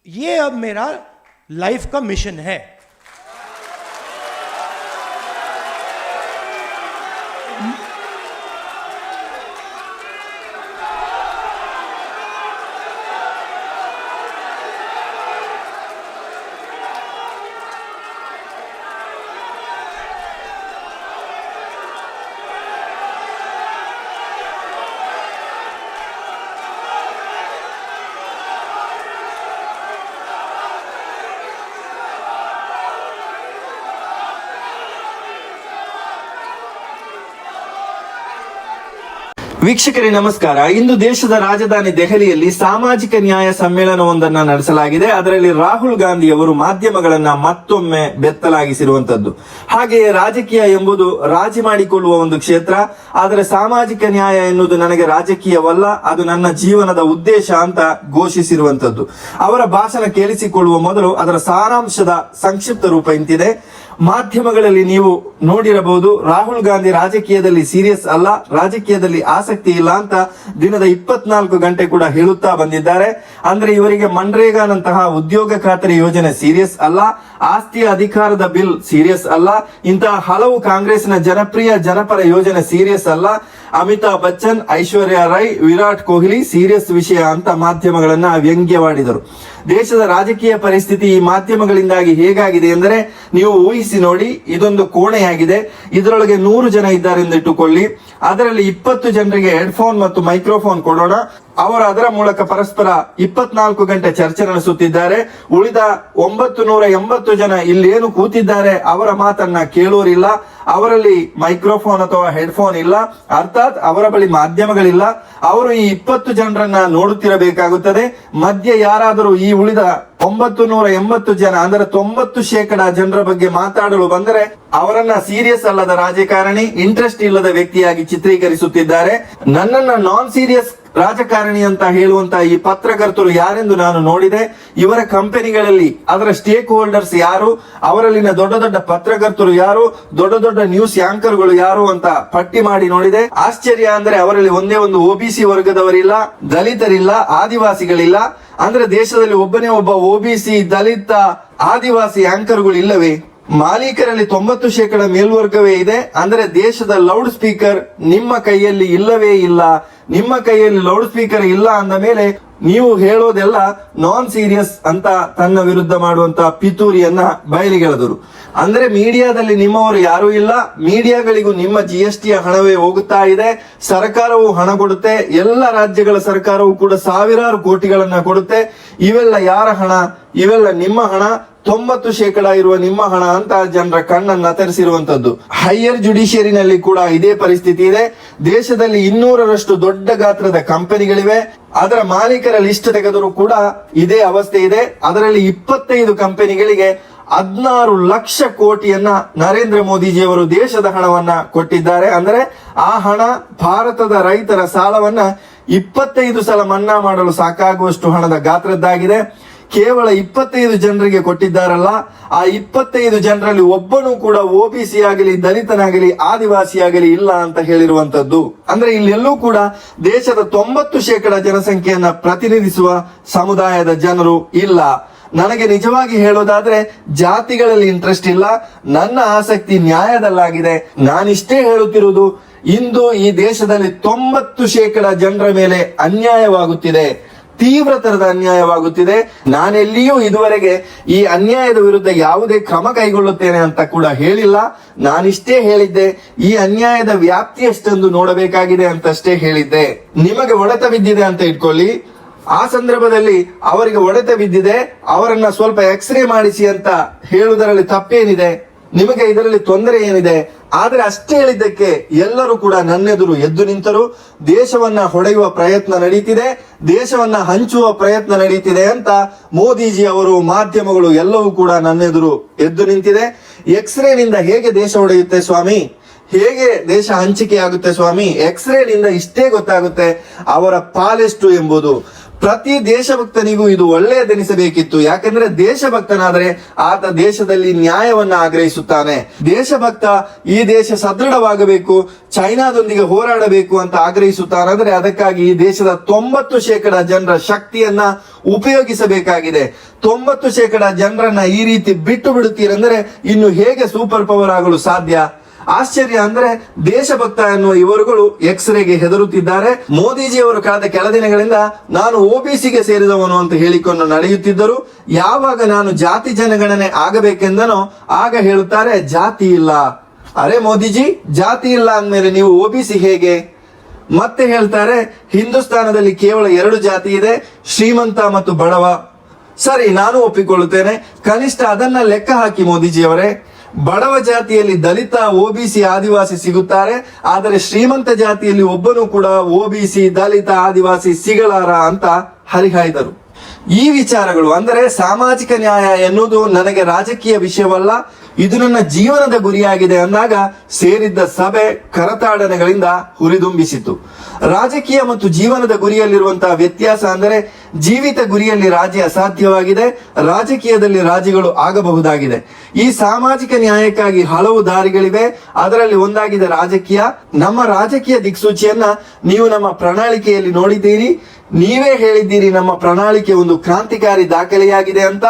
ये अब मेरा लाइफ का मिशन है। ವೀಕ್ಷಕರೇ ನಮಸ್ಕಾರ. ಇಂದು ದೇಶದ ರಾಜಧಾನಿ ದೆಹಲಿಯಲ್ಲಿ ಸಾಮಾಜಿಕ ನ್ಯಾಯ ಸಮ್ಮೇಳನವೊಂದನ್ನ ನಡೆಸಲಾಗಿದೆ. ಅದರಲ್ಲಿ ರಾಹುಲ್ ಗಾಂಧಿ ಅವರು ಮಾಧ್ಯಮಗಳನ್ನ ಮತ್ತೊಮ್ಮೆ ಬೆತ್ತಲಾಗಿಸಿರುವಂತದ್ದು. ಹಾಗೆಯೇ ರಾಜಕೀಯ ಎಂಬುದು ರಾಜಿ ಮಾಡಿಕೊಳ್ಳುವ ಒಂದು ಕ್ಷೇತ್ರ, ಆದರೆ ಸಾಮಾಜಿಕ ನ್ಯಾಯ ಎನ್ನುವುದು ನನಗೆ ರಾಜಕೀಯವಲ್ಲ, ಅದು ನನ್ನ ಜೀವನದ ಉದ್ದೇಶ ಅಂತ ಘೋಷಿಸಿರುವಂತದ್ದು. ಅವರ ಭಾಷಣ ಕೇಳಿಸಿಕೊಳ್ಳುವ ಮೊದಲು ಅದರ ಸಾರಾಂಶದ ಸಂಕ್ಷಿಪ್ತ ರೂಪ ಇಂತಿದೆ. ಮಾಧ್ಯಮಗಳಲ್ಲಿ ನೀವು ನೋಡಿರಬಹುದು, ರಾಹುಲ್ ಗಾಂಧಿ ರಾಜಕೀಯದಲ್ಲಿ ಸೀರಿಯಸ್ ಅಲ್ಲ, ರಾಜಕೀಯದಲ್ಲಿ ಆಸಕ್ತಿ ಇಲ್ಲ ಅಂತ ದಿನದ 24 ಗಂಟೆ ಕೂಡ ಹೇಳುತ್ತಾ ಬಂದಿದ್ದಾರೆ. ಅಂದ್ರೆ ಇವರಿಗೆ ಮನ್ರೇಗಾನಂತಹ ಉದ್ಯೋಗ ಖಾತರಿ ಯೋಜನೆ ಸೀರಿಯಸ್ ಅಲ್ಲ, ಆಸ್ತಿಯ ಅಧಿಕಾರದ ಬಿಲ್ ಸೀರಿಯಸ್ ಅಲ್ಲ, ಇಂತಹ ಹಲವು ಕಾಂಗ್ರೆಸ್ನ ಜನಪ್ರಿಯ ಜನಪರ ಯೋಜನೆ ಸೀರಿಯಸ್ ಅಲ್ಲ, ಅಮಿತಾಬ್ ಬಚ್ಚನ್, ಐಶ್ವರ್ಯ ರೈ, ವಿರಾಟ್ ಕೊಹ್ಲಿ ಸೀರಿಯಸ್ ವಿಷಯ ಅಂತ ಮಾಧ್ಯಮಗಳನ್ನ ವ್ಯಂಗ್ಯವಾಡಿದರು. ದೇಶದ ರಾಜಕೀಯ ಪರಿಸ್ಥಿತಿ ಈ ಮಾಧ್ಯಮಗಳಿಂದಾಗಿ ಹೇಗಾಗಿದೆ ಎಂದರೆ, ನೀವು ಊಹಿಸಿ ನೋಡಿ, ಇದೊಂದು ಕೋಣೆಯಾಗಿದೆ, ಇದರೊಳಗೆ 100 ಜನ ಇದ್ದಾರೆ ಎಂದು ಇಟ್ಟುಕೊಳ್ಳಿ. ಅದರಲ್ಲಿ 20 ಜನರಿಗೆ ಹೆಡ್ಫೋನ್ ಮತ್ತು ಮೈಕ್ರೋಫೋನ್ ಕೊಡೋಣ. ಅವರು ಅದರ ಮೂಲಕ ಪರಸ್ಪರ 24 ಗಂಟೆ ಚರ್ಚೆ ನಡೆಸುತ್ತಿದ್ದಾರೆ. ಉಳಿದ 980 ಜನ ಇಲ್ಲೇನು ಕೂತಿದ್ದಾರೆ ಅವರ ಮಾತನ್ನ ಕೇಳೋರಿಲ್ಲ, ಅವರಲ್ಲಿ ಮೈಕ್ರೋಫೋನ್ ಅಥವಾ ಹೆಡ್ಫೋನ್ ಇಲ್ಲ, ಅರ್ಥಾತ್ ಅವರ ಬಳಿ ಮಾಧ್ಯಮಗಳಿಲ್ಲ. ಅವರು ಈ 20 ಜನರನ್ನ ನೋಡುತ್ತಿರಬೇಕಾಗುತ್ತದೆ. ಮಧ್ಯೆ ಯಾರಾದರೂ ಈ ಉಳಿದ 980 ಜನ ಅಂದರೆ 90% ಜನರ ಬಗ್ಗೆ ಮಾತಾಡಲು ಬಂದರೆ ಅವರನ್ನ ಸೀರಿಯಸ್ ಅಲ್ಲದ ರಾಜಕಾರಣಿ, ಇಂಟ್ರೆಸ್ಟ್ ಇಲ್ಲದ ವ್ಯಕ್ತಿಯಾಗಿ ಚಿತ್ರೀಕರಿಸುತ್ತಿದ್ದಾರೆ. ನನ್ನನ್ನ ನಾನ್ ಸೀರಿಯಸ್ ರಾಜಕಾರಣಿ ಅಂತ ಹೇಳುವಂತ ಈ ಪತ್ರಕರ್ತರು ಯಾರೆಂದು ನಾನು ನೋಡಿದೆ. ಇವರ ಕಂಪನಿಗಳಲ್ಲಿ ಅದರ ಸ್ಟೇಕ್ ಹೋಲ್ಡರ್ಸ್ ಯಾರು, ಅವರಲ್ಲಿನ ದೊಡ್ಡ ದೊಡ್ಡ ಪತ್ರಕರ್ತರು ಯಾರು, ದೊಡ್ಡ ದೊಡ್ಡ ನ್ಯೂಸ್ ಆಂಕರ್ಗಳು ಯಾರು ಅಂತ ಪಟ್ಟಿ ಮಾಡಿ ನೋಡಿದೆ. ಆಶ್ಚರ್ಯ ಅಂದ್ರೆ ಅವರಲ್ಲಿ ಒಂದೇ ಒಂದು OBC ವರ್ಗದವರಿಲ್ಲ, ದಲಿತರಿಲ್ಲ, ಆದಿವಾಸಿಗಳಿಲ್ಲ. ಅಂದ್ರೆ ದೇಶದಲ್ಲಿ ಒಬ್ಬನೇ ಒಬ್ಬ OBC, ದಲಿತ, ಆದಿವಾಸಿ ಆಂಕರ್ಗಳು ಇಲ್ಲವೇ? ಮಾಲೀಕರಲ್ಲಿ 90% ಮೇಲ್ವರ್ಗವೇ ಇದೆ. ಅಂದ್ರೆ ದೇಶದ ಲೌಡ್ ಸ್ಪೀಕರ್ ನಿಮ್ಮ ಕೈಯಲ್ಲಿ ಇಲ್ಲವೇ ಇಲ್ಲ. ನಿಮ್ಮ ಕೈಯಲ್ಲಿ ಲೌಡ್ ಸ್ಪೀಕರ್ ಇಲ್ಲ ಅಂದ ಮೇಲೆ ನೀವು ಹೇಳೋದೆಲ್ಲ ನಾನ್ ಸೀರಿಯಸ್ ಅಂತ ತನ್ನ ವಿರುದ್ಧ ಮಾಡುವಂತ ಪಿತೂರಿಯನ್ನ ಬಯಲಿಗೆಳೆದರು. ಅಂದ್ರೆ ಮೀಡಿಯಾದಲ್ಲಿ ನಿಮ್ಮವರು ಯಾರೂ ಇಲ್ಲ, ಮೀಡಿಯಾಗಳಿಗೂ ನಿಮ್ಮ GST ಹಣವೇ ಹೋಗುತ್ತಾ ಇದೆ. ಸರ್ಕಾರವು ಹಣ ಕೊಡುತ್ತೆ, ಎಲ್ಲ ರಾಜ್ಯಗಳ ಸರ್ಕಾರವು ಕೂಡ ಸಾವಿರಾರು ಕೋಟಿಗಳನ್ನ ಕೊಡುತ್ತೆ. ಇವೆಲ್ಲ ಯಾರ ಹಣ? ಇವೆಲ್ಲ ನಿಮ್ಮ ಹಣ. 90% ಇರುವ ನಿಮ್ಮ ಹಣ ಅಂತ ಜನರ ಕಣ್ಣನ್ನ ತೆರೆಸಿರುವಂತದ್ದು. ಹೈಯರ್ ಜುಡಿಷಿಯರಿನಲ್ಲಿ ಕೂಡ ಇದೇ ಪರಿಸ್ಥಿತಿ ಇದೆ. ದೇಶದಲ್ಲಿ 200ರಷ್ಟು ದೊಡ್ಡ ಗಾತ್ರದ ಕಂಪನಿಗಳಿವೆ. ಅದರ ಮಾಲೀಕರ ಲಿಸ್ಟ್ ತೆಗೆದರೂ ಕೂಡ ಇದೇ ಅವಸ್ಥೆ ಇದೆ. ಅದರಲ್ಲಿ 25 ಕಂಪನಿಗಳಿಗೆ 16 ಲಕ್ಷ ಕೋಟಿಯನ್ನ ನರೇಂದ್ರ ಮೋದಿಜಿಯವರು ದೇಶದ ಹಣವನ್ನ ಕೊಟ್ಟಿದ್ದಾರೆ. ಅಂದ್ರೆ ಆ ಹಣ ಭಾರತದ ರೈತರ ಸಾಲವನ್ನ 25 ಸಲ ಮನ್ನಾ ಮಾಡಲು ಸಾಕಾಗುವಷ್ಟು ಹಣದ ಗಾತ್ರದ್ದಾಗಿದೆ. ಕೇವಲ 25 ಜನರಿಗೆ ಕೊಟ್ಟಿದ್ದಾರಲ್ಲ, ಆ 25 ಜನರಲ್ಲಿ ಒಬ್ಬನೂ ಕೂಡ OBC ಆಗಲಿ, ದಲಿತನಾಗಲಿ, ಆದಿವಾಸಿಯಾಗಲಿ ಇಲ್ಲ ಅಂತ ಹೇಳಿರುವಂತದ್ದು. ಅಂದ್ರೆ ಇಲ್ಲೆಲ್ಲೂ ಕೂಡ ದೇಶದ 90% ಜನಸಂಖ್ಯೆಯನ್ನ ಪ್ರತಿನಿಧಿಸುವ ಸಮುದಾಯದ ಜನರು ಇಲ್ಲ. ನನಗೆ ನಿಜವಾಗಿ ಹೇಳೋದಾದ್ರೆ ಜಾತಿಗಳಲ್ಲಿ ಇಂಟ್ರೆಸ್ಟ್ ಇಲ್ಲ, ನನ್ನ ಆಸಕ್ತಿ ನ್ಯಾಯದಲ್ಲಾಗಿದೆ. ನಾನಿಷ್ಟೇ ಹೇಳುತ್ತಿರುವುದು, ಇಂದು ಈ ದೇಶದಲ್ಲಿ 90% ಜನರ ಮೇಲೆ ಅನ್ಯಾಯವಾಗುತ್ತಿದೆ, ತೀವ್ರತರದ ಅನ್ಯಾಯವಾಗುತ್ತಿದೆ. ನಾನೆಲ್ಲಿಯೂ ಇದುವರೆಗೆ ಈ ಅನ್ಯಾಯದ ವಿರುದ್ಧ ಯಾವುದೇ ಕ್ರಮ ಕೈಗೊಳ್ಳುತ್ತೇನೆ ಅಂತ ಕೂಡ ಹೇಳಿಲ್ಲ. ನಾನಿಷ್ಟೇ ಹೇಳಿದ್ದೆ, ಈ ಅನ್ಯಾಯದ ವ್ಯಾಪ್ತಿ ಎಷ್ಟೆಂದು ನೋಡಬೇಕಾಗಿದೆ ಅಂತಷ್ಟೇ ಹೇಳಿದ್ದೆ. ನಿಮಗೆ ಹೊಡೆತ ಬಿದ್ದಿದೆ ಅಂತ ಇಟ್ಕೊಳ್ಳಿ, ಆ ಸಂದರ್ಭದಲ್ಲಿ ಅವರಿಗೆ ಹೊಡೆತ ಬಿದ್ದಿದೆ, ಅವರನ್ನ ಸ್ವಲ್ಪ ಎಕ್ಸ್ರೇ ಮಾಡಿಸಿ ಅಂತ ಹೇಳುವುದರಲ್ಲಿ ತಪ್ಪೇನಿದೆ? ನಿಮಗೆ ಇದರಲ್ಲಿ ತೊಂದರೆ ಏನಿದೆ? ಆದ್ರೆ ಅಷ್ಟೇ ಹೇಳಿದ್ದಕ್ಕೆ ಎಲ್ಲರೂ ಕೂಡ ನನ್ನೆದುರು ಎದ್ದು ನಿಂತರು. ದೇಶವನ್ನ ಹೊಡೆಯುವ ಪ್ರಯತ್ನ ನಡೀತಿದೆ, ದೇಶವನ್ನ ಹಂಚುವ ಪ್ರಯತ್ನ ನಡೀತಿದೆ ಅಂತ ಮೋದಿಜಿ ಅವರು, ಮಾಧ್ಯಮಗಳು ಎಲ್ಲವೂ ಕೂಡ ನನ್ನೆದುರು ಎದ್ದು ನಿಂತಿದೆ. ಎಕ್ಸ್ರೇನಿಂದ ಹೇಗೆ ದೇಶ ಹೊಡೆಯುತ್ತೆ ಸ್ವಾಮಿ? ಹೇಗೆ ದೇಶ ಹಂಚಿಕೆ ಆಗುತ್ತೆ ಸ್ವಾಮಿ? ಎಕ್ಸ್ರೇನಿಂದ ಇಷ್ಟೇ ಗೊತ್ತಾಗುತ್ತೆ ಅವರ ಪಾಲೆಷ್ಟು ಎಂಬುದು. ಪ್ರತಿ ದೇಶಭಕ್ತನಿಗೂ ಇದು ಒಳ್ಳೆಯದೆನಿಸಬೇಕಿತ್ತು. ಯಾಕೆಂದ್ರೆ ದೇಶಭಕ್ತನಾದರೆ ಆತ ದೇಶದಲ್ಲಿ ನ್ಯಾಯವನ್ನ ಆಗ್ರಹಿಸುತ್ತಾನೆ. ದೇಶಭಕ್ತ ಈ ದೇಶ ಸದೃಢವಾಗಬೇಕು, ಚೈನಾದೊಂದಿಗೆ ಹೋರಾಡಬೇಕು ಅಂತ ಆಗ್ರಹಿಸುತ್ತಾನಾದ್ರೆ ಅದಕ್ಕಾಗಿ ಈ ದೇಶದ 90% ಜನರ ಶಕ್ತಿಯನ್ನ ಉಪಯೋಗಿಸಬೇಕಾಗಿದೆ. 90% ಜನರನ್ನ ಈ ರೀತಿ ಬಿಟ್ಟು ಬಿಡುತ್ತೀರಂದ್ರೆ ಇನ್ನು ಹೇಗೆ ಸೂಪರ್ ಪವರ್ ಆಗಲು ಸಾಧ್ಯ? ಆಶ್ಚರ್ಯ ಅಂದ್ರೆ ದೇಶಭಕ್ತ ಎನ್ನುವ ಇವರುಗಳು ಎಕ್ಸ್ರೇಗೆ ಹೆದರುತ್ತಿದ್ದಾರೆ. ಮೋದಿಜಿಯವರು ಕಳೆದ ಕೆಲ ದಿನಗಳಿಂದ ನಾನು OBCಗೆ ಸೇರಿದವನು ಅಂತ ಹೇಳಿಕೊಂಡು ನಡೆಯುತ್ತಿದ್ದರು. ಯಾವಾಗ ನಾನು ಜಾತಿ ಜನಗಣನೆ ಆಗಬೇಕೆಂದನೋ ಆಗ ಹೇಳುತ್ತಾರೆ ಜಾತಿ ಇಲ್ಲ. ಅರೆ ಮೋದಿಜಿ, ಜಾತಿ ಇಲ್ಲ ಅಂದ್ಮೇಲೆ ನೀವು OBC ಹೇಗೆ? ಮತ್ತೆ ಹೇಳ್ತಾರೆ ಹಿಂದೂಸ್ತಾನದಲ್ಲಿ ಕೇವಲ 2 ಜಾತಿ ಇದೆ, ಶ್ರೀಮಂತ ಮತ್ತು ಬಡವ. ಸರಿ, ನಾನು ಒಪ್ಪಿಕೊಳ್ಳುತ್ತೇನೆ, ಕನಿಷ್ಠ ಅದನ್ನ ಲೆಕ್ಕ ಹಾಕಿ ಮೋದಿಜಿಯವರೇ. ಬಡವ ಜಾತಿಯಲ್ಲಿ ದಲಿತ, OBC, ಆದಿವಾಸಿ ಸಿಗುತ್ತಾರೆ, ಆದರೆ ಶ್ರೀಮಂತ ಜಾತಿಯಲ್ಲಿ ಒಬ್ಬನು ಕೂಡ OBC, ದಲಿತ, ಆದಿವಾಸಿ ಸಿಗಲಾರ ಅಂತ ಹರಿಹಾಯ್ದರು. ಈ ವಿಚಾರಗಳು ಅಂದರೆ ಸಾಮಾಜಿಕ ನ್ಯಾಯ ಎನ್ನುವುದು ನನಗೆ ರಾಜಕೀಯ ವಿಷಯವಲ್ಲ, ಇದು ನನ್ನ ಜೀವನದ ಗುರಿಯಾಗಿದೆ ಅಂದಾಗ ಸೇರಿದ್ದ ಸಭೆ ಕರತಾಡನೆಗಳಿಂದ ಹುರಿದುಂಬಿಸಿತು. ರಾಜಕೀಯ ಮತ್ತು ಜೀವನದ ಗುರಿಯಲ್ಲಿರುವಂತಹ ವ್ಯತ್ಯಾಸ ಅಂದರೆ ಜೀವಿತ ಗುರಿಯಲ್ಲಿ ರಾಜಿ ಅಸಾಧ್ಯವಾಗಿದೆ, ರಾಜಕೀಯದಲ್ಲಿ ರಾಜಿಗಳು ಆಗಬಹುದಾಗಿದೆ. ಈ ಸಾಮಾಜಿಕ ನ್ಯಾಯಕ್ಕಾಗಿ ಹಲವು ದಾರಿಗಳಿವೆ, ಅದರಲ್ಲಿ ಒಂದಾಗಿದೆ ರಾಜಕೀಯ. ನಮ್ಮ ರಾಜಕೀಯ ದಿಕ್ಸೂಚಿಯನ್ನ ನೀವು ನಮ್ಮ ಪ್ರಣಾಳಿಕೆಯಲ್ಲಿ ನೋಡಿದ್ದೀರಿ. ನೀವೇ ಹೇಳಿದ್ದೀರಿ ನಮ್ಮ ಪ್ರಣಾಳಿಕೆ ಒಂದು ಕ್ರಾಂತಿಕಾರಿ ದಾಖಲೆಯಾಗಿದೆ ಅಂತ.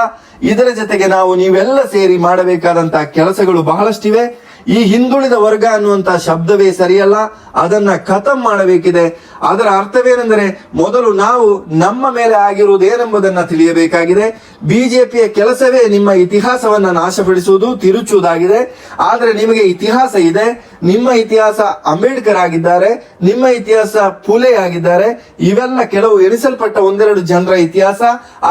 ಇದರ ಜೊತೆಗೆ ನಾವು ನೀವೆಲ್ಲ ಸೇರಿ ಮಾಡಬೇಕಾದಂತಹ ಕೆಲಸಗಳು ಬಹಳಷ್ಟಿವೆ. ಈ ಹಿಂದುಳಿದ ವರ್ಗ ಅನ್ನುವಂತ ಶಬ್ದವೇ ಸರಿಯಲ್ಲ, ಅದನ್ನ ಖತಮ್ ಮಾಡಬೇಕಿದೆ. ಅದರ ಅರ್ಥವೇನೆಂದರೆ ಮೊದಲು ನಾವು ನಮ್ಮ ಮೇಲೆ ಆಗಿರುವುದೇನೆಂಬುದನ್ನ ತಿಳಿಯಬೇಕಾಗಿದೆ. ಬಿಜೆಪಿಯ ಕೆಲಸವೇ ನಿಮ್ಮ ಇತಿಹಾಸವನ್ನ ನಾಶಪಡಿಸುವುದು, ತಿರುಚುವುದಾಗಿದೆ. ಆದರೆ ನಿಮಗೆ ಇತಿಹಾಸ ಇದೆ. ನಿಮ್ಮ ಇತಿಹಾಸ ಅಂಬೇಡ್ಕರ್ ಆಗಿದ್ದಾರೆ, ನಿಮ್ಮ ಇತಿಹಾಸ ಫುಲೆ ಆಗಿದ್ದಾರೆ. ಇವೆಲ್ಲ ಕೆಲವು ಎಣಿಸಲ್ಪಟ್ಟ 1-2 ಜನರ ಇತಿಹಾಸ.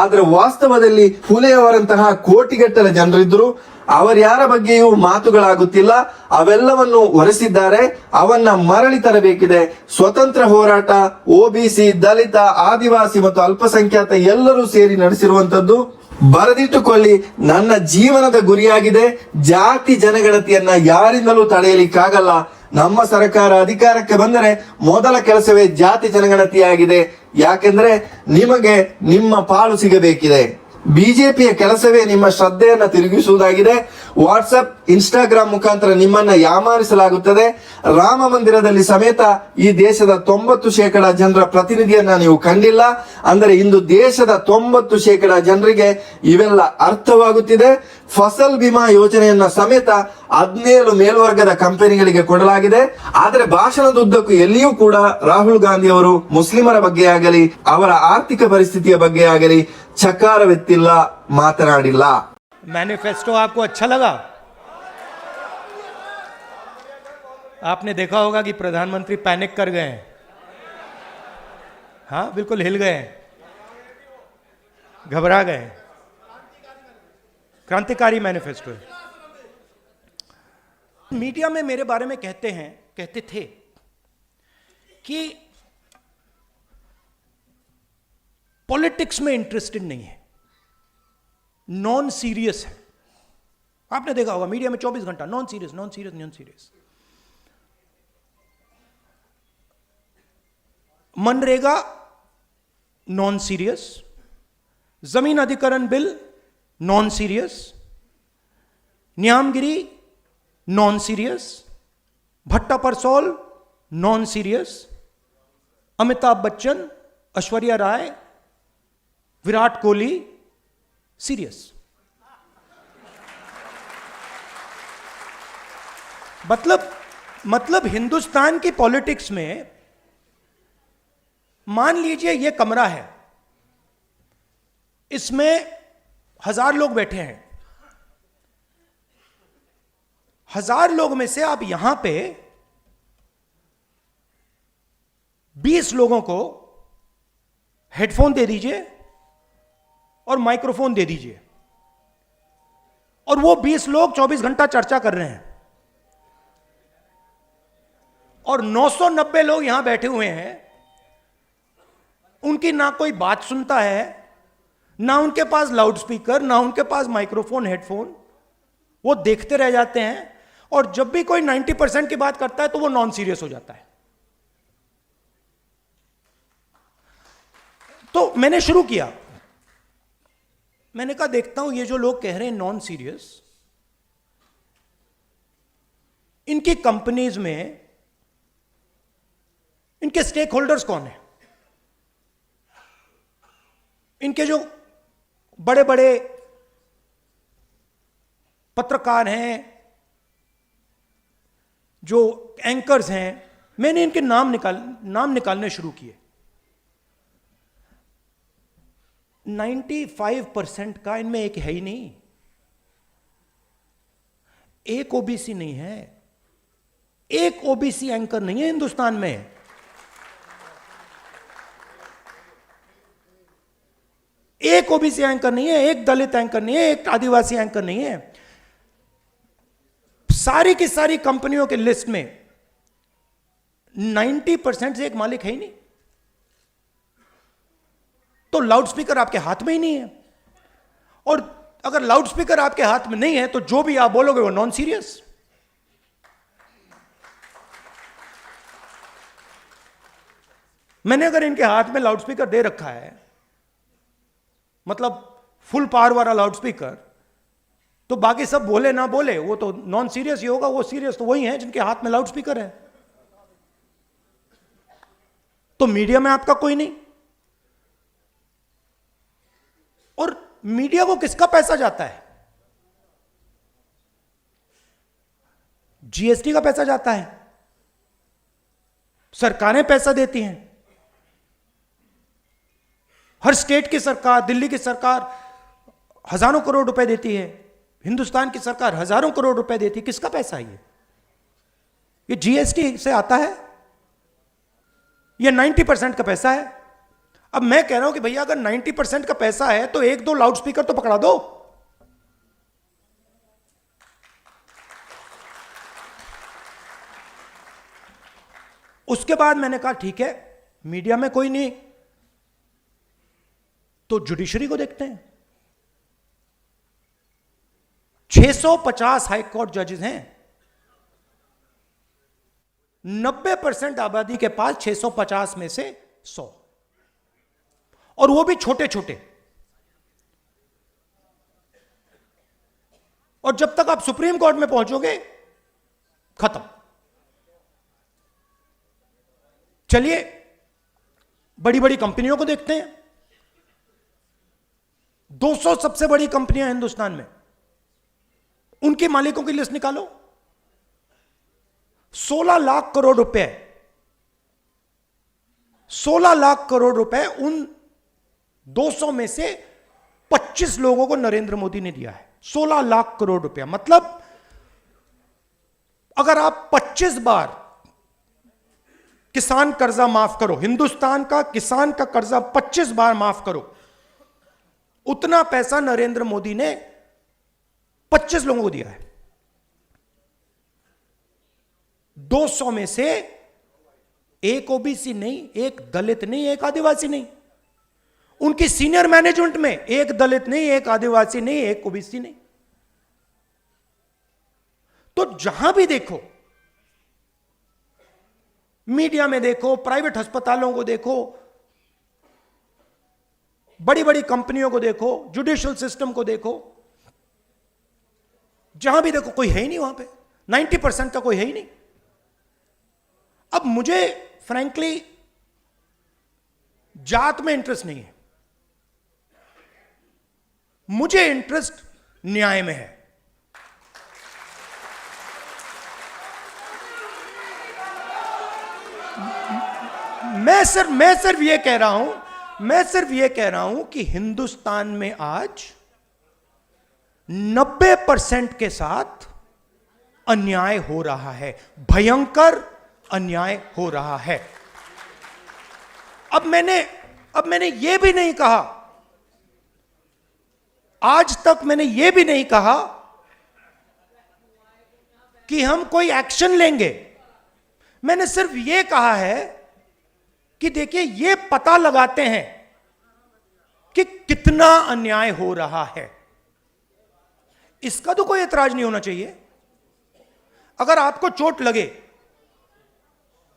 ಆದ್ರೆ ವಾಸ್ತವದಲ್ಲಿ ಫುಲೆಯವರಂತಹ ಕೋಟಿಗಟ್ಟಲೆ ಜನರಿದ್ರು. ಅವರ್ಯಾರ ಬಗ್ಗೆಯೂ ಮಾತುಗಳಾಗುತ್ತಿಲ್ಲ. ಅವೆಲ್ಲವನ್ನು ಹೊರಸಿದ್ದಾರೆ. ಅವನ್ನ ಮರಳಿ ತರಬೇಕಿದೆ. ಸ್ವತಂತ್ರ ಹೋರಾಟ OBC, ದಲಿತ, ಆದಿವಾಸಿ ಮತ್ತು ಅಲ್ಪಸಂಖ್ಯಾತ ಎಲ್ಲರೂ ಸೇರಿ ನಡೆಸಿರುವಂತದ್ದು. ಬರೆದಿಟ್ಟುಕೊಳ್ಳಿ, ನನ್ನ ಜೀವನದ ಗುರಿಯಾಗಿದೆ. ಜಾತಿ ಜನಗಣತಿಯನ್ನ ಯಾರಿಂದಲೂ ತಡೆಯಲಿಕ್ಕಾಗಲ್ಲ. ನಮ್ಮ ಸರ್ಕಾರ ಅಧಿಕಾರಕ್ಕೆ ಬಂದರೆ ಮೊದಲ ಕೆಲಸವೇ ಜಾತಿ ಜನಗಣತಿಯಾಗಿದೆ. ಯಾಕೆಂದ್ರೆ ನಿಮಗೆ ನಿಮ್ಮ ಪಾಲು ಸಿಗಬೇಕಿದೆ. ಬಿಜೆಪಿಯ ಕೆಲಸವೇ ನಿಮ್ಮ ಶ್ರದ್ಧೆಯನ್ನ ತಿರುಗಿಸುವುದಾಗಿದೆ. ವಾಟ್ಸ್ಆಪ್, ಇನ್ಸ್ಟಾಗ್ರಾಮ್ ಮುಖಾಂತರ ನಿಮ್ಮನ್ನ ಯಾಮಾರಿಸಲಾಗುತ್ತದೆ. ರಾಮ ಮಂದಿರದಲ್ಲಿ ಸಮೇತ ಈ ದೇಶದ 90% ಜನರ ಪ್ರತಿನಿಧಿಯನ್ನ ನೀವು ಕಂಡಿಲ್ಲ. ಅಂದರೆ ಇಂದು ದೇಶದ 90% ಜನರಿಗೆ ಇವೆಲ್ಲ ಅರ್ಥವಾಗುತ್ತಿದೆ. ಫಸಲ್ ಬಿಮಾ ಯೋಜನೆಯನ್ನ ಸಮೇತ 17 ಮೇಲ್ವರ್ಗದ ಕಂಪನಿಗಳಿಗೆ ಕೊಡಲಾಗಿದೆ. ಆದರೆ ಭಾಷಣದುದ್ದಕ್ಕೂ ಎಲ್ಲಿಯೂ ಕೂಡ ರಾಹುಲ್ ಗಾಂಧಿ ಅವರು ಮುಸ್ಲಿಮರ ಬಗ್ಗೆ ಆಗಲಿ, ಅವರ ಆರ್ಥಿಕ ಪರಿಸ್ಥಿತಿಯ ಬಗ್ಗೆ ಆಗಲಿ ಚಕಾರವೆತ್ತಿಲ್ಲ, ಮಾತನಾಡಿಲ್ಲ. मैनिफेस्टो आपको अच्छा लगा? आपने देखा होगा कि प्रधानमंत्री पैनिक कर गए हैं. हाँ, बिल्कुल हिल गए हैं, घबरा गए. क्रांतिकारी मैनिफेस्टो है. मीडिया में मेरे बारे में कहते थे कि पॉलिटिक्स में इंटरेस्टेड नहीं है, नॉन सीरियस है. आपने देखा होगा मीडिया में 24 घंटा नॉन सीरियस. मनरेगा नॉन सीरियस, जमीन अधिकरण bill non serious, Niyamgiri non serious, Bhatta Parsaul non serious, Amitabh Bachchan, Aishwarya Rai, Virat Kohli serious. मतलब हिंदुस्तान की पॉलिटिक्स में मान लीजिए ये कमरा है, इसमें 1000 लोग बैठे हैं. 1000 लोग में से आप यहां पे 20 लोगों को हेडफोन दे दीजिए और माइक्रोफोन दे दीजिए, और वो 20 लोग 24 घंटा चर्चा कर रहे हैं, और 990 लोग यहां बैठे हुए हैं. उनकी ना कोई बात सुनता है, ना उनके पास लाउडस्पीकर, ना उनके पास माइक्रोफोन, हेडफोन. वो देखते रह जाते हैं, और जब भी कोई 90% की बात करता है तो वो नॉन सीरियस हो जाता है. तो मैंने शुरू किया, मैंने कहा देखता हूं ये जो लोग कह रहे हैं नॉन सीरियस, इनकी कंपनीज में इनके स्टेक होल्डर्स कौन है, इनके जो बड़े बड़े पत्रकार हैं, जो एंकर्स हैं, मैंने इनके नाम निकालने शुरू किए। 95% का इनमें एक है ही नहीं, एक ओबीसी नहीं है, एक ओबीसी एंकर नहीं है हिंदुस्तान में। एक ओबीसी एंकर नहीं है, एक दलित एंकर नहीं है, एक आदिवासी एंकर नहीं है। सारी की सारी कंपनियों के लिस्ट में 90% से एक मालिक है ही नहीं। तो लाउडस्पीकर आपके हाथ में ही नहीं है, और अगर लाउडस्पीकर आपके हाथ में नहीं है तो जो भी आप बोलोगे वो नॉन सीरियस। मैंने अगर इनके हाथ में लाउडस्पीकर दे रखा है, मतलब फुल पावर वाला लाउडस्पीकर, तो बाकी सब बोले ना बोले वो तो नॉन सीरियस ही होगा। वो सीरियस तो वही है जिनके हाथ में लाउडस्पीकर है। तो मीडिया में आपका कोई नहीं, और मीडिया को किसका पैसा जाता है? जीएसटी का पैसा जाता है, सरकारें पैसा देती हैं। हर स्टेट की सरकार, दिल्ली की सरकार हजारों करोड़ रुपए देती है, हिंदुस्तान की सरकार हजारों करोड़ रुपए देती है। किसका पैसा है ये जीएसटी से आता है, ये 90% का पैसा है। अब मैं कह रहा हूं कि भैया अगर 90% का पैसा है तो एक दो लाउडस्पीकर तो पकड़ा दो। उसके बाद मैंने कहा ठीक है, मीडिया में कोई नहीं तो जुडिशरी को देखते हैं। 650 हाई कोर्ट जजेस हैं, 90% आबादी के पास 650 में से 100, और वो भी छोटे छोटे। और जब तक आप सुप्रीम कोर्ट में पहुंचोगे खत्म। चलिए बड़ी बड़ी कंपनियों को देखते हैं। 200 सबसे बड़ी कंपनियां हिंदुस्तान में, उनके मालिकों की लिस्ट निकालो। 16 लाख करोड़ रुपए, 16 लाख करोड़ रुपए उन 200 में से 25 लोगों को नरेंद्र मोदी ने दिया है। 16 लाख करोड़ रुपया, मतलब अगर आप 25 बार किसान कर्जा माफ करो, हिंदुस्तान का किसान का कर्जा 25 बार माफ करो, उतना पैसा नरेंद्र मोदी ने 25 लोगों को दिया है। 200 में से एक ओबीसी नहीं, एक दलित नहीं, एक आदिवासी नहीं। उनकी सीनियर मैनेजमेंट में एक दलित नहीं, एक आदिवासी नहीं, एक ओबीसी नहीं। तो जहां भी देखो, मीडिया में देखो, प्राइवेट अस्पतालों को देखो, बड़ी बड़ी कंपनियों को देखो, जुडिशियल सिस्टम को देखो, जहां भी देखो कोई है ही नहीं वहां पे। 90% का कोई है ही नहीं। अब मुझे फ्रैंकली जात में इंटरेस्ट नहीं है, मुझे इंटरेस्ट न्याय में है। मैं सिर्फ ये कह रहा हूं कि हिंदुस्तान में आज 90% के साथ अन्याय हो रहा है, भयंकर अन्याय हो रहा है। अब मैंने यह भी नहीं कहा, आज तक मैंने यह भी नहीं कहा कि हम कोई एक्शन लेंगे। मैंने सिर्फ यह कहा है कि देखिए ये पता लगाते हैं कि कितना अन्याय हो रहा है। इसका तो कोई ऐतराज नहीं होना चाहिए। अगर आपको चोट लगे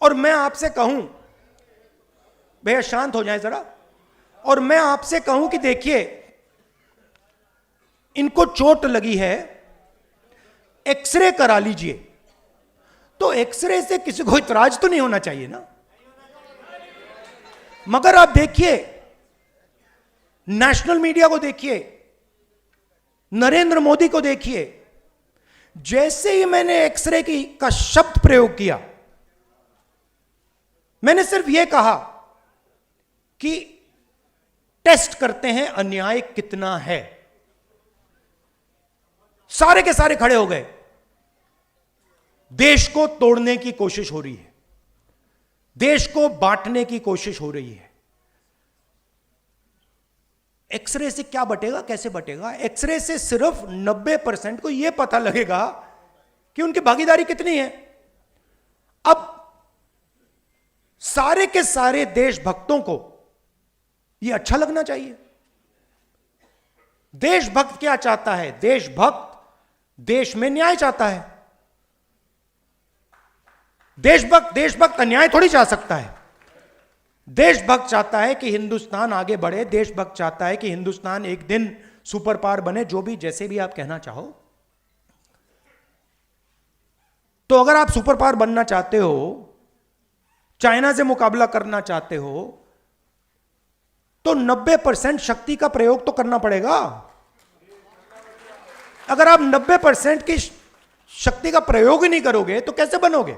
और मैं आपसे कहूं भैया शांत हो जाए जरा, और मैं आपसे कहूं कि देखिए, इनको चोट लगी है, एक्सरे करा लीजिए। तो एक्सरे से किसी को इतराज तो नहीं होना चाहिए ना। मगर आप देखिए, नेशनल मीडिया को देखिए, नरेंद्र मोदी को देखिए, जैसे ही मैंने एक्सरे का शब्द प्रयोग किया, मैंने सिर्फ यह कहा कि टेस्ट करते हैं अन्याय कितना है, सारे के सारे खड़े हो गए। देश को तोड़ने की कोशिश हो रही है, देश को बांटने की कोशिश हो रही है। एक्सरे से क्या बटेगा, कैसे बटेगा? एक्सरे से सिर्फ 90% को यह पता लगेगा कि उनकी भागीदारी कितनी है। अब सारे के सारे देशभक्तों को यह अच्छा लगना चाहिए। देशभक्त क्या चाहता है? देशभक्त देश में न्याय चाहता है। देशभक्त अन्याय थोड़ी चाह सकता है। देशभक्त चाहता है कि हिंदुस्तान आगे बढ़े, देशभक्त चाहता है कि हिंदुस्तान एक दिन सुपर पावर बने, जो भी जैसे भी आप कहना चाहो। तो अगर आप सुपर पावर बनना चाहते हो, चाइना से मुकाबला करना चाहते हो, तो 90% शक्ति का प्रयोग तो करना पड़ेगा। अगर आप 90% की शक्ति का प्रयोग ही नहीं करोगे तो कैसे बनोगे?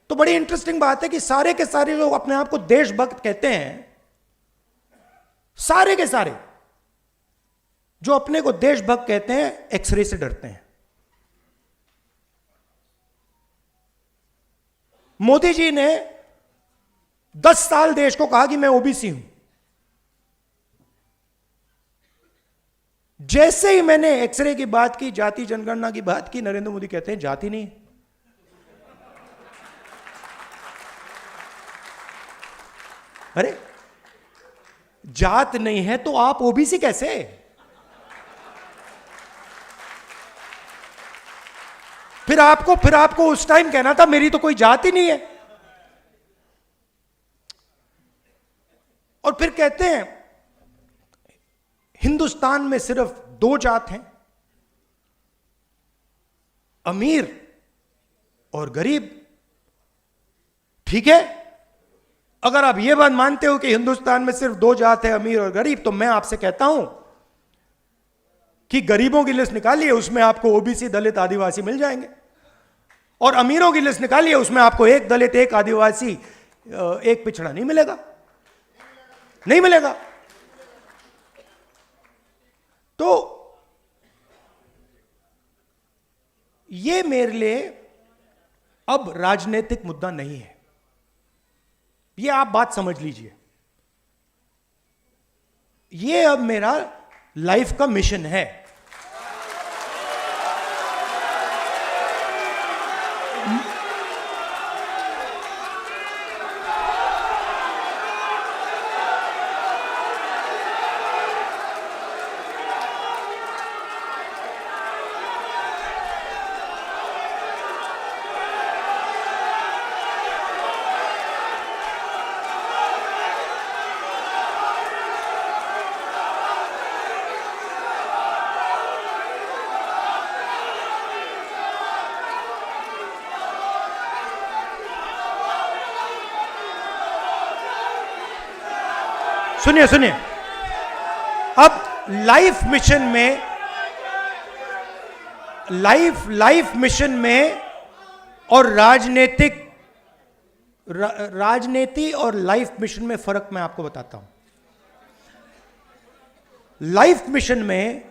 तो बड़ी इंटरेस्टिंग बात है कि सारे के सारे लोग अपने आप को देशभक्त कहते हैं। सारे के सारे जो अपने को देशभक्त कहते हैं, एक्सरे से डरते हैं। मोदी जी ने 10 साल देश को कहा कि मैं ओबीसी हूं। जैसे ही मैंने एक्सरे की बात की, जाति जनगणना की बात की, नरेंद्र मोदी कहते हैं जाति नहीं। अरे जात नहीं है तो आप ओबीसी कैसे? फिर आपको उस टाइम कहना था मेरी तो कोई जात ही नहीं है। और फिर कहते हैं हिंदुस्तान में सिर्फ 2 जात हैं, अमीर और गरीब। ठीक है, अगर आप यह बात मानते हो कि हिंदुस्तान में सिर्फ 2 जात है, अमीर और गरीब, तो मैं आपसे कहता हूं कि गरीबों की लिस्ट निकालिए, उसमें आपको ओबीसी, दलित, आदिवासी मिल जाएंगे। और अमीरों की लिस्ट निकालिए, उसमें आपको एक दलित, एक आदिवासी, एक पिछड़ा नहीं मिलेगा। नहीं मिलेगा। तो यह मेरे लिए अब राजनीतिक मुद्दा नहीं है। यह आप बात समझ लीजिए। यह अब मेरा लाइफ का मिशन है। सुनिए सुनिए, अब लाइफ मिशन में और राजनीति और लाइफ मिशन में फर्क मैं आपको बताता हूं। लाइफ मिशन में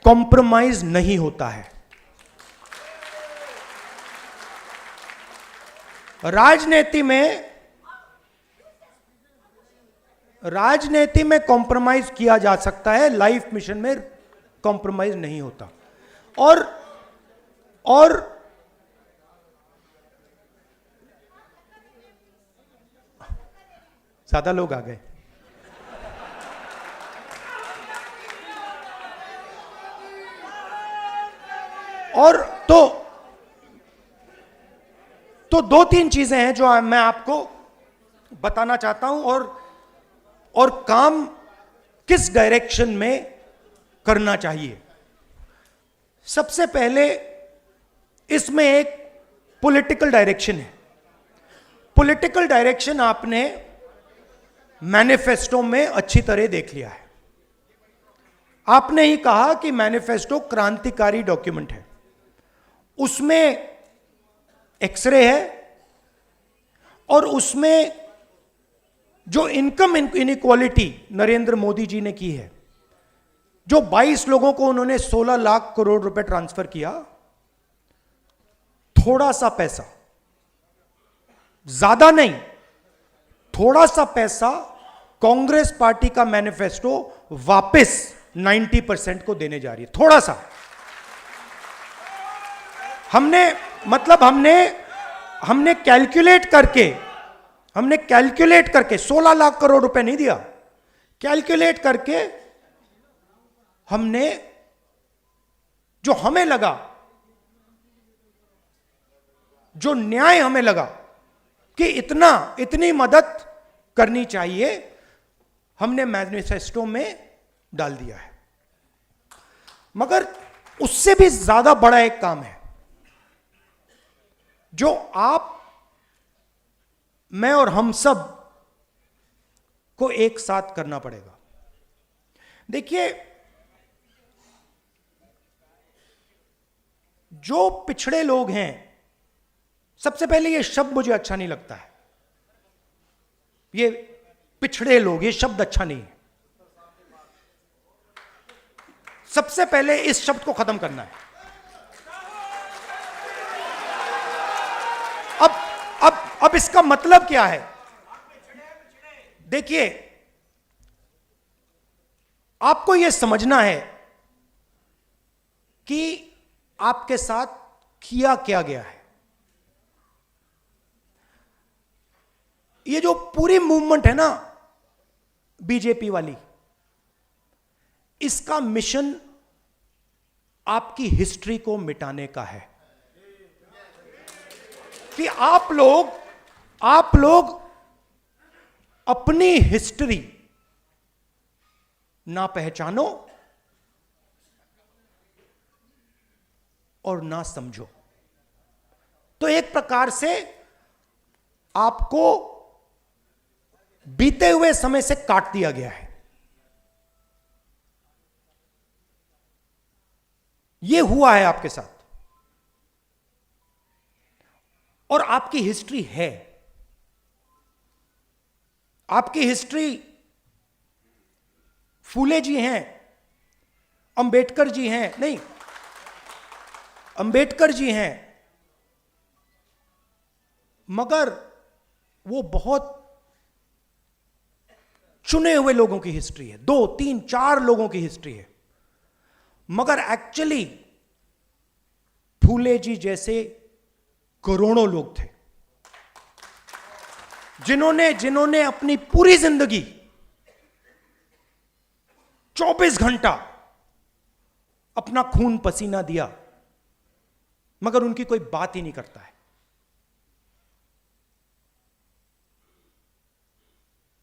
कॉम्प्रोमाइज नहीं होता है। राजनीति में कॉम्प्रोमाइज किया जा सकता है, लाइफ मिशन में कॉम्प्रोमाइज नहीं होता। और ज्यादा लोग आ गए। और तो 2-3 चीजें हैं जो मैं आपको बताना चाहता हूं और काम किस डायरेक्शन में करना चाहिए। सबसे पहले इसमें एक पॉलिटिकल डायरेक्शन है। पॉलिटिकल डायरेक्शन आपने मैनिफेस्टो में अच्छी तरह देख लिया है। आपने ही कहा कि मैनिफेस्टो क्रांतिकारी डॉक्यूमेंट है, उसमें एक्सरे है और उसमें जो इनकम इनइक्वालिटी नरेंद्र मोदी जी ने की है, जो 22 लोगों को उन्होंने 16 लाख करोड़ रुपए ट्रांसफर किया, थोड़ा सा पैसा, ज्यादा नहीं, थोड़ा सा पैसा कांग्रेस पार्टी का मैनिफेस्टो वापस 90% को देने जा रही है। थोड़ा सा हमने कैलकुलेट करके 16 लाख करोड़ रुपए नहीं दिया, कैलकुलेट करके हमने जो हमें लगा, जो न्याय हमें लगा कि इतनी मदद करनी चाहिए, हमने मैनिफेस्टो में डाल दिया है। मगर उससे भी ज्यादा बड़ा एक काम है जो आप, मैं और हम सब को एक साथ करना पड़ेगा। देखिए, जो पिछड़े लोग हैं, सबसे पहले ये शब्द मुझे अच्छा नहीं लगता है, ये पिछड़े लोग, ये शब्द अच्छा नहीं है। सबसे पहले इस शब्द को खत्म करना है। अब इसका मतलब क्या है? देखिए, आपको यह समझना है कि आपके साथ किया क्या गया है। ये जो पूरी मूवमेंट है ना बीजेपी वाली, इसका मिशन आपकी हिस्ट्री को मिटाने का है कि आप लोग अपनी हिस्ट्री ना पहचानो और ना समझो। तो एक प्रकार से आपको बीते हुए समय से काट दिया गया है। यह हुआ है आपके साथ, और आपकी हिस्ट्री है। आपकी हिस्ट्री फूले जी हैं, अंबेडकर जी हैं, नहीं, अंबेडकर जी हैं, मगर वो बहुत चुने हुए लोगों की हिस्ट्री है, 2, 3, 4 लोगों की हिस्ट्री है। मगर एक्चुअली फूले जी जैसे करोड़ों लोग थे जिन्होंने अपनी पूरी जिंदगी 24 घंटा अपना खून पसीना दिया, मगर उनकी कोई बात ही नहीं करता है।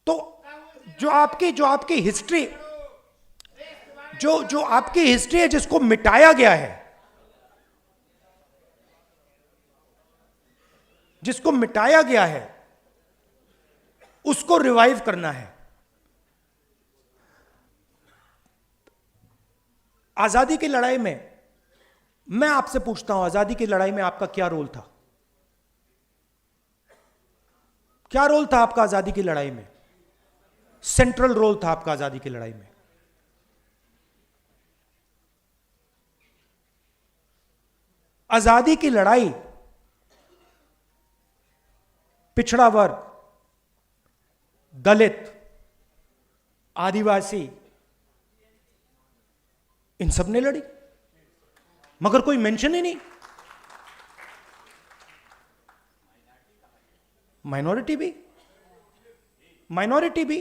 तो जो आपकी हिस्ट्री, जो आपकी हिस्ट्री है, जिसको मिटाया गया है, जिसको मिटाया गया है, उसको रिवाइव करना है। आजादी की लड़ाई में मैं आपसे पूछता हूं, आजादी की लड़ाई में आपका क्या रोल था? क्या रोल था आपका आजादी की लड़ाई में? सेंट्रल रोल था आपका आजादी की लड़ाई में। आजादी की लड़ाई पिछड़ा वर्ग, दलित, आदिवासी, इन सब ने लड़ी, मगर कोई मेंशन ही नहीं। माइनॉरिटी भी।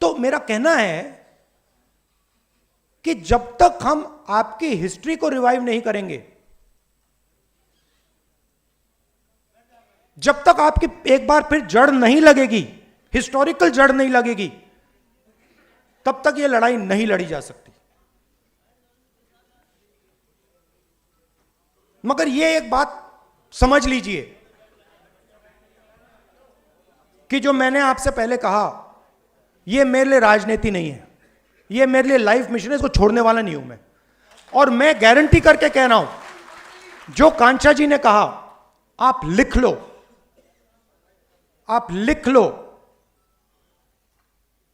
तो मेरा कहना है कि जब तक हम आपकी हिस्ट्री को रिवाइव नहीं करेंगे, जब तक आपकी एक बार फिर जड़ नहीं लगेगी, हिस्टोरिकल जड़ नहीं लगेगी, तब तक यह लड़ाई नहीं लड़ी जा सकती। मगर यह एक बात समझ लीजिए कि जो मैंने आपसे पहले कहा, यह मेरे लिए राजनीति नहीं है, यह मेरे लिए लाइफ मिशन है, इसको छोड़ने वाला नहीं हूं मैं। और मैं गारंटी करके कह रहा हूं, जो कांचा जी ने कहा, आप लिख लो, आप लिख लो,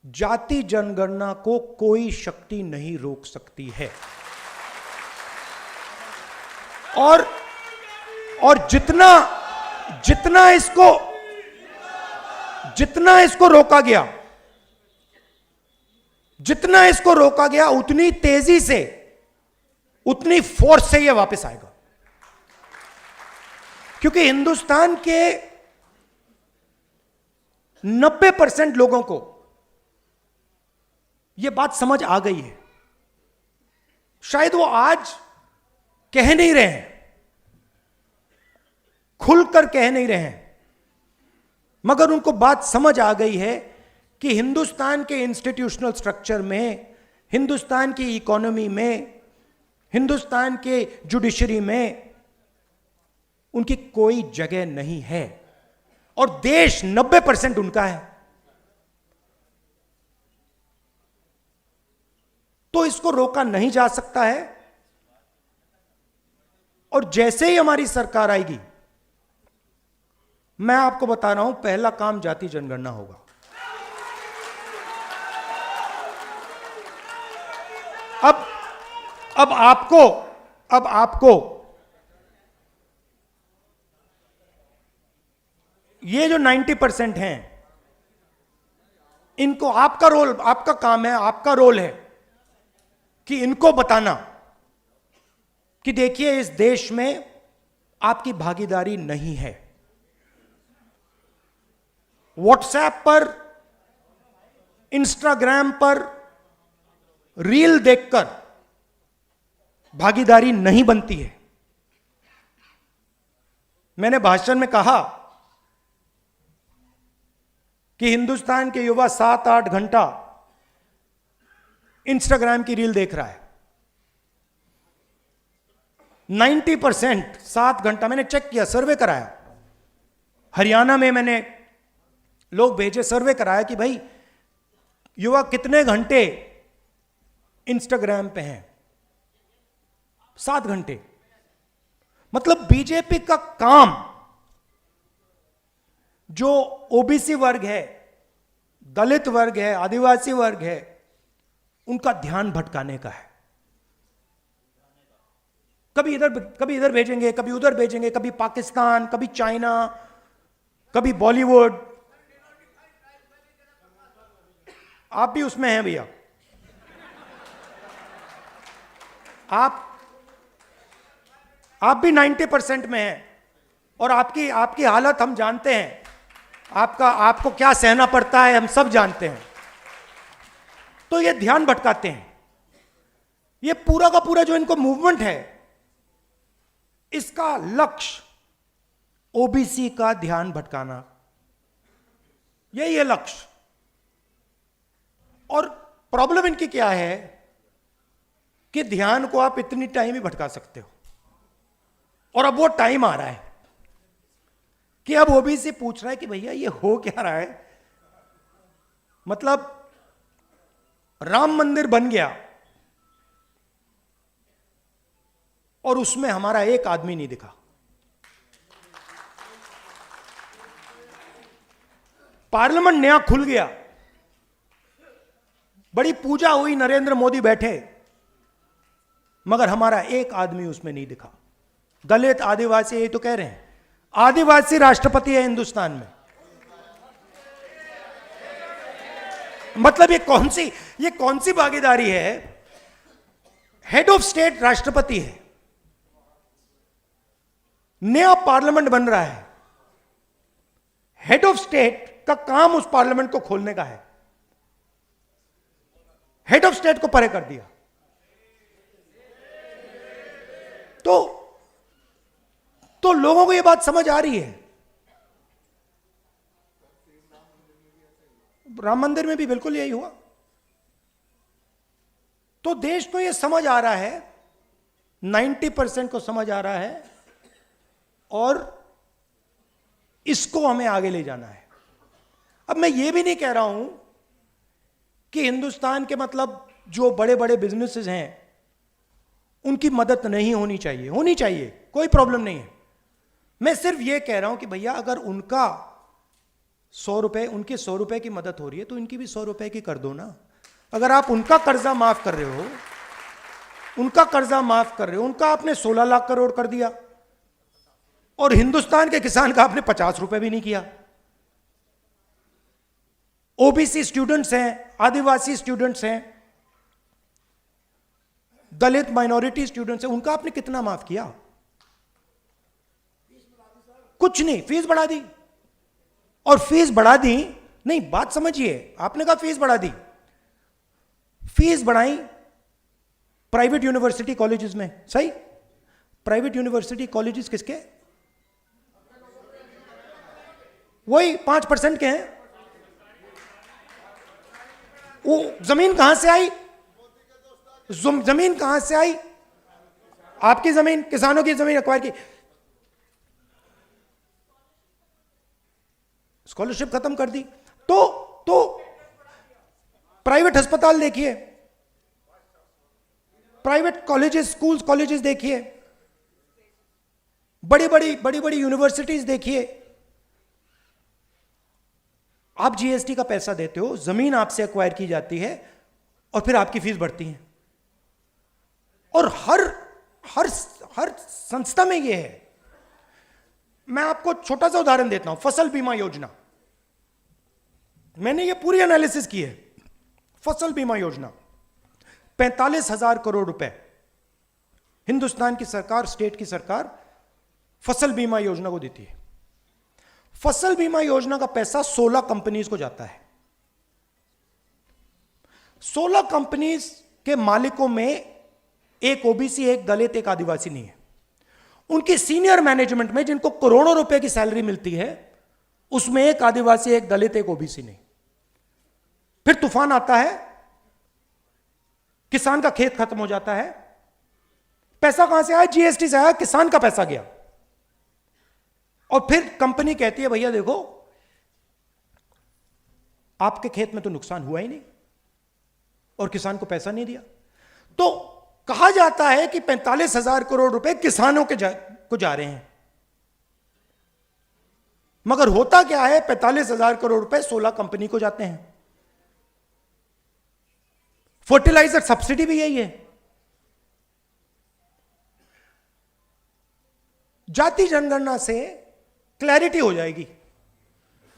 जाति जनगणना को कोई शक्ति नहीं रोक सकती है। और जितना जितना इसको रोका गया, जितना इसको रोका गया, उतनी तेजी से, उतनी फोर्स से यह वापस आएगा। क्योंकि हिंदुस्तान के 90% लोगों को यह बात समझ आ गई है। शायद वो आज कह नहीं रहे हैं, खुलकर कह नहीं रहे हैं, मगर उनको बात समझ आ गई है कि हिंदुस्तान के इंस्टीट्यूशनल स्ट्रक्चर में, हिंदुस्तान की इकोनॉमी में, हिंदुस्तान के जुडिशरी में उनकी कोई जगह नहीं है। और देश 90% उनका है। तो इसको रोका नहीं जा सकता है। और जैसे ही हमारी सरकार आएगी, मैं आपको बता रहा हूं, पहला काम जाति जनगणना होगा। अब आपको ये जो 90% हैं, इनको आपका रोल, आपका काम है, आपका रोल है कि इनको बताना कि देखिए इस देश में आपकी भागीदारी नहीं है। व्हाट्सएप पर, इंस्टाग्राम पर रील देखकर भागीदारी नहीं बनती है। मैंने भाषण में कहा कि हिंदुस्तान के युवा 7-8 घंटा इंस्टाग्राम की रील देख रहा है। 90% 7 घंटा, मैंने चेक किया, सर्वे कराया। हरियाणा में मैंने लोग भेजे, सर्वे कराया कि भाई युवा कितने घंटे इंस्टाग्राम पे हैं। 7 घंटे। मतलब बीजेपी का काम जो ओबीसी वर्ग है, दलित वर्ग है, आदिवासी वर्ग है, उनका ध्यान भटकाने का है। कभी इधर भेजेंगे, कभी उधर भेजेंगे, कभी पाकिस्तान, कभी चाइना, कभी बॉलीवुड। आप भी उसमें हैं भैया। आप भी 90% में हैं। और आपकी हालत हम जानते हैं। आपको क्या सहना पड़ता है, हम सब जानते हैं। तो ये ध्यान भटकाते हैं। ये पूरा का पूरा जो इनको मूवमेंट है, इसका लक्ष्य ओबीसी का ध्यान भटकाना, यही है लक्ष्य। और प्रॉब्लम इनकी क्या है कि ध्यान को आप इतनी टाइम ही भटका सकते हो। और अब वो टाइम आ रहा है कि अब ओबीसी पूछ रहा है कि भैया ये हो क्या रहा है। मतलब राम मंदिर बन गया और उसमें हमारा एक आदमी नहीं दिखा। पार्लियामेंट नया खुल गया, बड़ी पूजा हुई, नरेंद्र मोदी बैठे, मगर हमारा एक आदमी उसमें नहीं दिखा। दलित, आदिवासी, यही तो कह रहे हैं, आदिवासी राष्ट्रपति है हिंदुस्तान में। मतलब ये कौन सी भागीदारी है। हेड ऑफ स्टेट राष्ट्रपति है, नया पार्लियामेंट बन रहा है, हेड ऑफ स्टेट का काम उस पार्लियामेंट को खोलने का है। हेड ऑफ स्टेट को परे कर दिया। तो लोगों को यह बात समझ आ रही है राम मंदिर में भी बिल्कुल यही हुआ। तो देश को यह समझ आ रहा है, 90% को समझ आ रहा है, और इसको हमें आगे ले जाना है। अब मैं ये भी नहीं कह रहा हूं कि हिंदुस्तान के मतलब जो बड़े बड़े बिजनेसेस हैं उनकी मदद नहीं होनी चाहिए, होनी चाहिए, कोई प्रॉब्लम नहीं है। मैं सिर्फ ये कह रहा हूं कि भैया अगर उनका 100 रुपए, उनके 100 रुपए की मदद हो रही है तो इनकी भी 100 रुपए की कर दो ना। अगर आप उनका कर्जा माफ कर रहे हो, उनका कर्जा माफ कर रहे हो, उनका आपने 16 लाख करोड़ कर दिया और हिंदुस्तान के किसान का आपने 50 रुपए भी नहीं किया। ओबीसी स्टूडेंट्स हैं, आदिवासी स्टूडेंट्स हैं, दलित माइनॉरिटी स्टूडेंट्स हैं, उनका आपने कितना माफ किया? कुछ नहीं, फीस बढ़ा दी। और फीस बढ़ा दी नहीं, बात समझिए, आपने कहा फीस बढ़ा दी, फीस बढ़ाई प्राइवेट यूनिवर्सिटी कॉलेजेस में, सही? प्राइवेट यूनिवर्सिटी कॉलेजेस किसके? वही 5% के हैं। वो जमीन कहां से आई? जमीन कहां से आई? आपकी जमीन, किसानों की जमीन एक्वायर की। स्कॉलरशिप खत्म कर दी। तो प्राइवेट अस्पताल देखिए, प्राइवेट कॉलेजेस, स्कूल्स, कॉलेजेस देखिए, बड़ी बड़ी यूनिवर्सिटीज देखिए। आप जीएसटी का पैसा देते हो, जमीन आपसे एक्वायर की जाती है और फिर आपकी फीस बढ़ती है। और हर संस्था में यह है। मैं आपको छोटा सा उदाहरण देता हूं, फसल बीमा योजना। मैंने ये पूरी एनालिसिस की है। फसल बीमा योजना 45,000 करोड़ रुपए हिंदुस्तान की सरकार, स्टेट की सरकार फसल बीमा योजना को देती है। फसल बीमा योजना का पैसा 16 कंपनीज को जाता है। 16 कंपनीज के मालिकों में एक ओबीसी, एक दलित, एक आदिवासी नहीं है। उनकी सीनियर मैनेजमेंट में जिनको करोड़ों रुपए की सैलरी मिलती है, उसमें एक आदिवासी, एक दलित, एक ओबीसी नहीं। फिर तूफान आता है, किसान का खेत खत्म हो जाता है। पैसा कहां से आया? जीएसटी से आया, किसान का पैसा गया। और फिर कंपनी कहती है भैया देखो, आपके खेत में तो नुकसान हुआ ही नहीं और किसान को पैसा नहीं दिया। तो कहा जाता है कि 45,000 करोड़ रुपए किसानों को जा रहे हैं, मगर होता क्या है? 45,000 करोड़ रुपए 16 कंपनी को जाते हैं। फर्टिलाइजर सब्सिडी भी यही है। जाति जनगणना से क्लैरिटी हो जाएगी।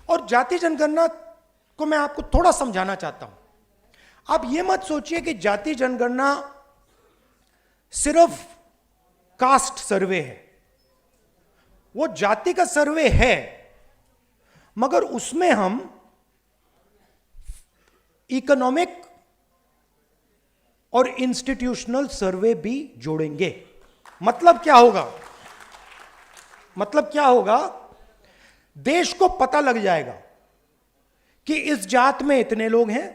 और जाति जनगणना को मैं आपको थोड़ा समझाना चाहता हूं। आप यह मत सोचिए कि जाति जनगणना सिर्फ कास्ट सर्वे है। वो जाति का सर्वे है, मगर उसमें हम इकोनॉमिक और इंस्टीट्यूशनल सर्वे भी जोड़ेंगे। मतलब क्या होगा? मतलब क्या होगा? देश को पता लग जाएगा कि इस जात में इतने लोग हैं,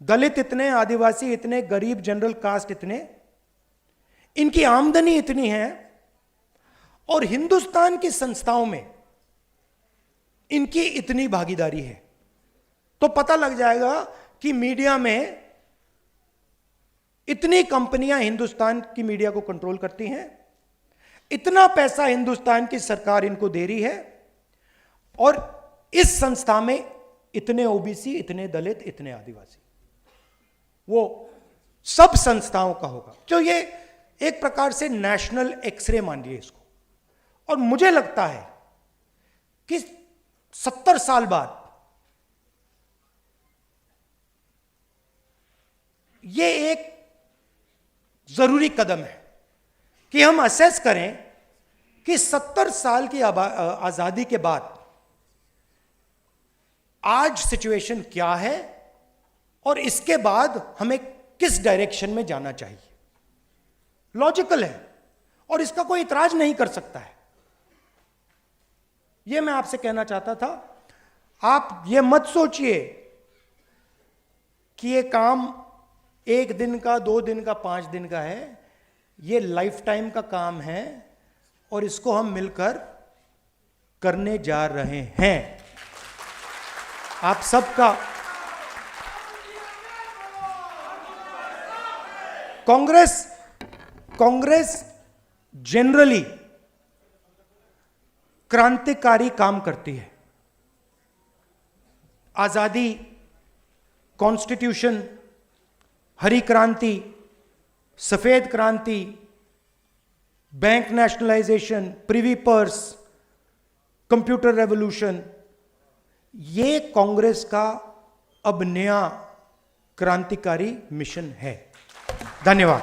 दलित इतने, आदिवासी इतने, गरीब जनरल कास्ट इतने, इनकी आमदनी इतनी है और हिंदुस्तान की संस्थाओं में इनकी इतनी भागीदारी है। तो पता लग जाएगा कि मीडिया में इतनी कंपनियां हिंदुस्तान की मीडिया को कंट्रोल करती हैं, इतना पैसा हिंदुस्तान की सरकार इनको दे रही है, और इस संस्था में इतने ओबीसी, इतने दलित, इतने आदिवासी। वो सब संस्थाओं का होगा। तो ये एक प्रकार से नेशनल एक्सरे मानिए इसको। और मुझे लगता है कि 70 साल बाद ये एक जरूरी कदम है कि हम असेस करें कि 70 साल की आजादी के बाद आज सिचुएशन क्या है और इसके बाद हमें किस डायरेक्शन में जाना चाहिए। लॉजिकल है और इसका कोई इतराज नहीं कर सकता है। यह मैं आपसे कहना चाहता था। आप ये मत सोचिए कि ये काम 1 दिन का, 2 दिन का, 5 दिन का है। ये लाइफ टाइम का काम है और इसको हम मिलकर करने जा रहे हैं। आप सबका कांग्रेस जनरली क्रांतिकारी काम करती है। आजादी, कॉन्स्टिट्यूशन, हरी क्रांति, सफेद क्रांति, bank nationalisation, privy purse, computer revolution, ये कांग्रेस का अब नया क्रांतिकारी मिशन है। धन्यवाद।